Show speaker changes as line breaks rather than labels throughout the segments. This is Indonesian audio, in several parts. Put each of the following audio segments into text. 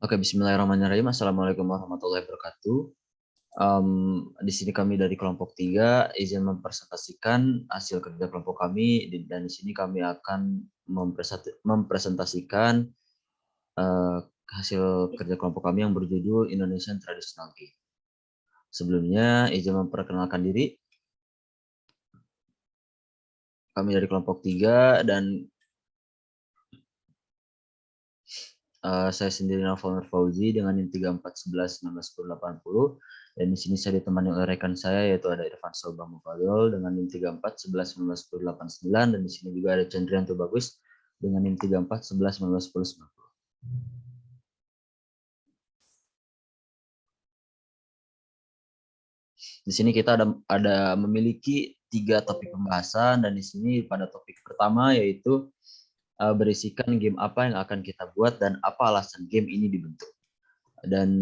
Oke, bismillahirrahmanirrahim. Assalamualaikum warahmatullahi wabarakatuh. Di sini kami dari kelompok 3 izin mempresentasikan hasil kerja kelompok kami dan di sini kami akan mempresentasikan hasil kerja kelompok kami yang berjudul Indonesian Traditional Game. Sebelumnya izin memperkenalkan diri. Kami dari kelompok 3 dan saya sendiri Nalfamer Fauzi dengan NIM 3411191080 dan di sini saya ditemani oleh rekan saya yaitu ada Irfan Sobah Mufadol dengan NIM 3411191089 dan di sini juga ada Chandrianto Bagus dengan NIM 3411191090. Di sini kita ada memiliki 3 topik pembahasan dan di sini pada topik pertama yaitu berisikan game apa yang akan kita buat dan apa alasan game ini dibentuk. Dan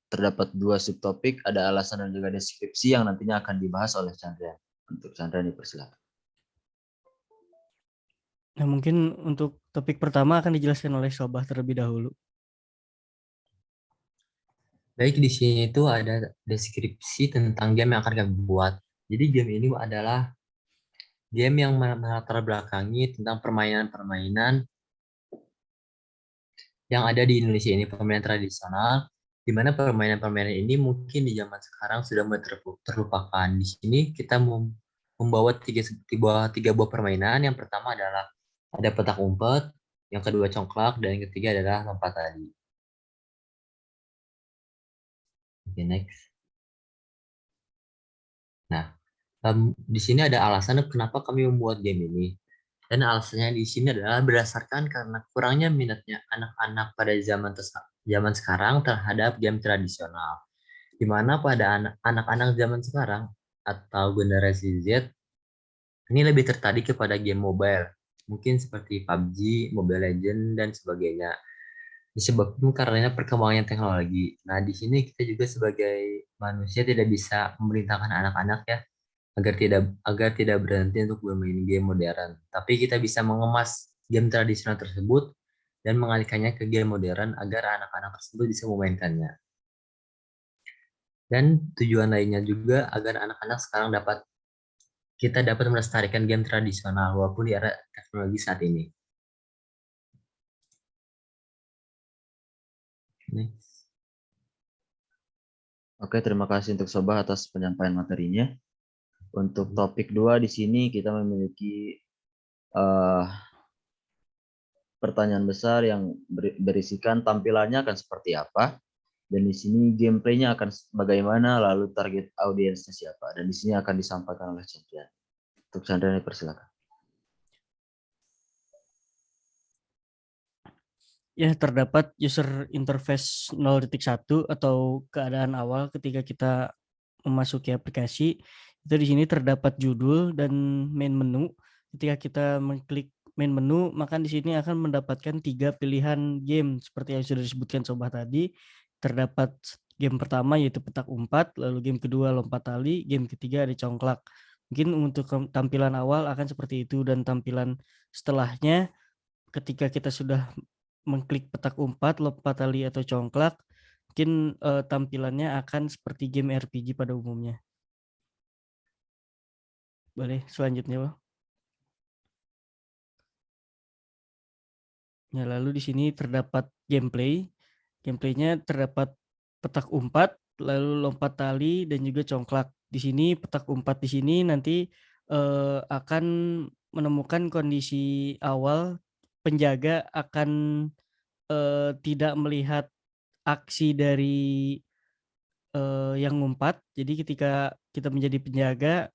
terdapat 2 subtopik, ada alasan dan juga deskripsi yang nantinya akan dibahas oleh Chandra. Untuk Chandra dipersilakan.
Nah, mungkin untuk topik pertama akan dijelaskan oleh Sobah terlebih dahulu.
Baik, di sini itu ada deskripsi tentang game yang akan kami buat. Jadi game ini adalah game yang melatar belakangi tentang permainan-permainan yang ada di Indonesia ini, permainan tradisional, di mana permainan-permainan ini mungkin di zaman sekarang sudah mulai terlupakan. Di sini kita membawa tiga buah permainan. Yang pertama adalah ada petak umpet, yang kedua congklak, dan yang ketiga adalah lompat tali. Oke, next. Nah, di sini ada alasan kenapa kami membuat game ini. Dan alasannya di sini adalah berdasarkan karena kurangnya minatnya anak-anak pada zaman sekarang terhadap game tradisional. Di mana pada anak-anak zaman sekarang atau generasi Z ini lebih tertarik kepada game mobile. Mungkin seperti PUBG, Mobile Legends, dan sebagainya. Disebabkan karena perkembangan teknologi. Nah, di sini kita juga sebagai manusia tidak bisa memerintahkan anak-anak ya agar tidak berhenti untuk bermain game modern. Tapi kita bisa mengemas game tradisional tersebut dan mengalihkannya ke game modern agar anak-anak tersebut bisa memainkannya. Dan tujuan lainnya juga agar anak-anak sekarang kita dapat melestarikan game tradisional walaupun di era teknologi saat ini. Next.
Oke, terima kasih untuk Sobah atas penyampaian materinya. Untuk topik 2 di sini kita memiliki pertanyaan besar yang berisikan tampilannya akan seperti apa, dan di sini gameplaynya akan bagaimana, lalu target audiensnya siapa, dan di sini akan disampaikan oleh Chandra. Untuk Chandra dipersilakan.
Ya, terdapat user interface 0.1 atau keadaan awal ketika kita memasuki aplikasi. Itu di sini terdapat judul dan main menu. Ketika kita mengklik main menu, maka di sini akan mendapatkan 3 pilihan game seperti yang sudah disebutkan Sobah tadi. Terdapat game pertama yaitu petak umpat, lalu game kedua lompat tali, game ketiga ada congklak. Mungkin untuk tampilan awal akan seperti itu, dan tampilan setelahnya ketika kita sudah mengklik petak umpat, lompat tali atau congklak, mungkin tampilannya akan seperti game RPG pada umumnya. Boleh selanjutnya, Bang. Ya, lalu di sini terdapat gameplay. Gameplaynya terdapat petak umpat, lalu lompat tali dan juga congklak. Di sini petak umpat di sini nanti akan menemukan kondisi awal penjaga akan tidak melihat aksi dari yang ngumpat. Jadi ketika kita menjadi penjaga,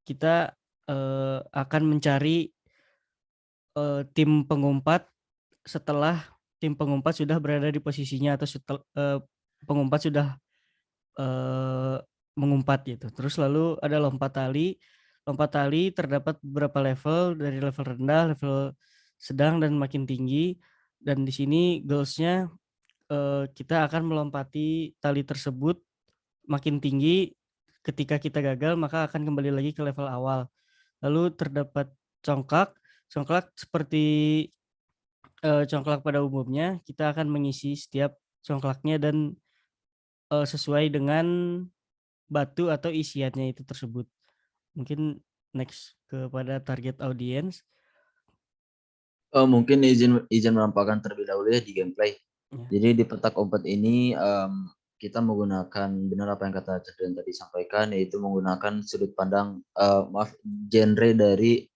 kita akan mencari tim pengumpat setelah tim pengumpat sudah berada di posisinya atau pengumpat sudah mengumpat gitu. Terus lalu ada lompat tali. Lompat tali terdapat beberapa level, dari level rendah, level sedang, dan makin tinggi. Dan di sini goals-nya kita akan melompati tali tersebut makin tinggi. Ketika kita gagal, maka akan kembali lagi ke level awal. Lalu terdapat congklak. Congklak seperti congklak pada umumnya, kita akan mengisi setiap congklaknya dan sesuai dengan batu atau isiannya itu tersebut. Mungkin next kepada target audience.
Mungkin izin menampilkan terlebih dahulu ya di gameplay.
Ya.
Jadi di petak umpet ini kita menggunakan benar apa yang kata Cedrian tadi sampaikan, yaitu menggunakan sudut pandang genre dari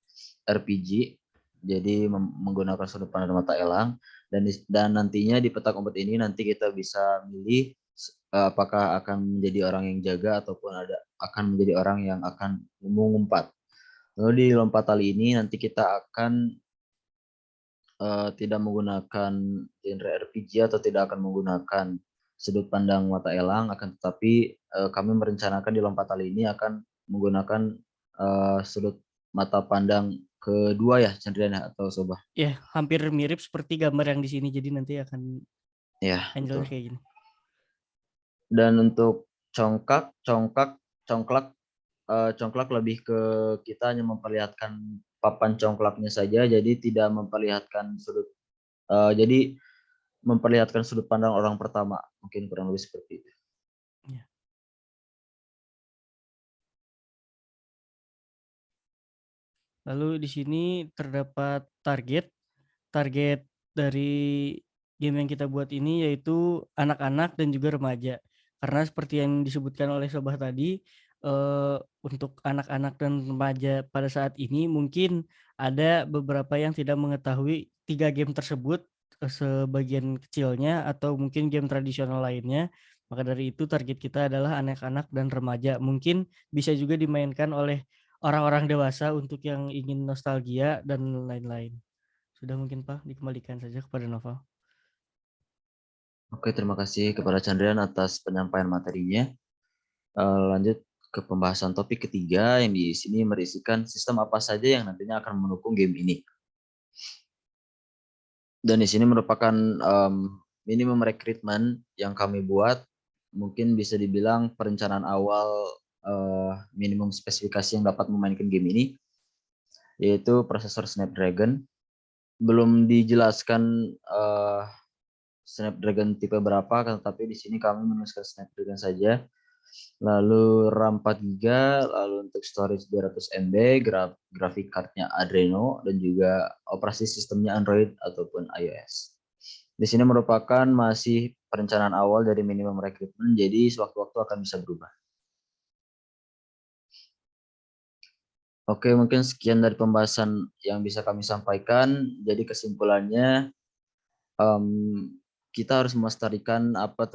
RPG. Jadi menggunakan sudut pandang mata elang dan nantinya di petak umpet ini nanti kita bisa milih apakah akan menjadi orang yang jaga ataupun akan menjadi orang yang akan mengumpat. Lalu di lompat tali ini nanti kita akan tidak menggunakan genre RPG atau tidak akan menggunakan sudut pandang mata elang, akan tetapi kami merencanakan di lompat tali ini akan menggunakan sudut mata pandang kedua ya, Chandrian atau Soba.
Ya, hampir mirip seperti gambar yang di sini, jadi nanti akan
Ya,
angle kayak gini.
Dan untuk congklak lebih ke kita hanya memperlihatkan papan congklaknya saja, jadi tidak memperlihatkan jadi memperlihatkan sudut pandang orang pertama, mungkin kurang lebih seperti itu.
Ya. Lalu di sini terdapat target dari game yang kita buat ini yaitu anak-anak dan juga remaja. Karena seperti yang disebutkan oleh Sobah tadi, untuk anak-anak dan remaja pada saat ini mungkin ada beberapa yang tidak mengetahui 3 game tersebut, sebagian kecilnya atau mungkin game tradisional lainnya. Maka dari itu target kita adalah anak-anak dan remaja. Mungkin bisa juga dimainkan oleh orang-orang dewasa untuk yang ingin nostalgia dan lain-lain. Sudah mungkin Pak, dikembalikan saja kepada Noval.
Oke, terima kasih kepada Chandrian atas penyampaian materinya. Lanjut ke pembahasan topik ketiga yang di sini berisikan sistem apa saja yang nantinya akan mendukung game ini. Dan di sini merupakan minimum rekrutmen yang kami buat, mungkin bisa dibilang perencanaan awal minimum spesifikasi yang dapat memainkan game ini, yaitu prosesor Snapdragon. Belum dijelaskan Snapdragon tipe berapa, tetapi di sini kami menuliskan Snapdragon saja. Lalu RAM 4 GB, lalu untuk storage 200 MB, grafik cardnya Adreno, dan juga operasi sistemnya Android ataupun iOS. Di sini merupakan masih perencanaan awal dari minimum rekrutmen, jadi sewaktu-waktu akan bisa berubah. Oke, mungkin sekian dari pembahasan yang bisa kami sampaikan. Jadi kesimpulannya, kita harus melestarikan apa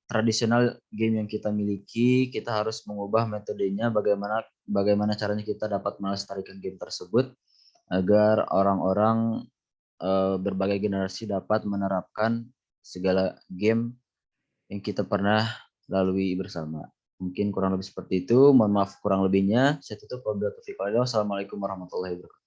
tradisional game yang kita miliki. Kita harus mengubah metodenya, bagaimana caranya kita dapat melestarikan game tersebut agar orang-orang berbagai generasi dapat menerapkan segala game yang kita pernah lalui bersama. Mungkin kurang lebih seperti itu. Mohon maaf kurang lebihnya. Saya tutup. Wassalamualaikum warahmatullahi wabarakatuh.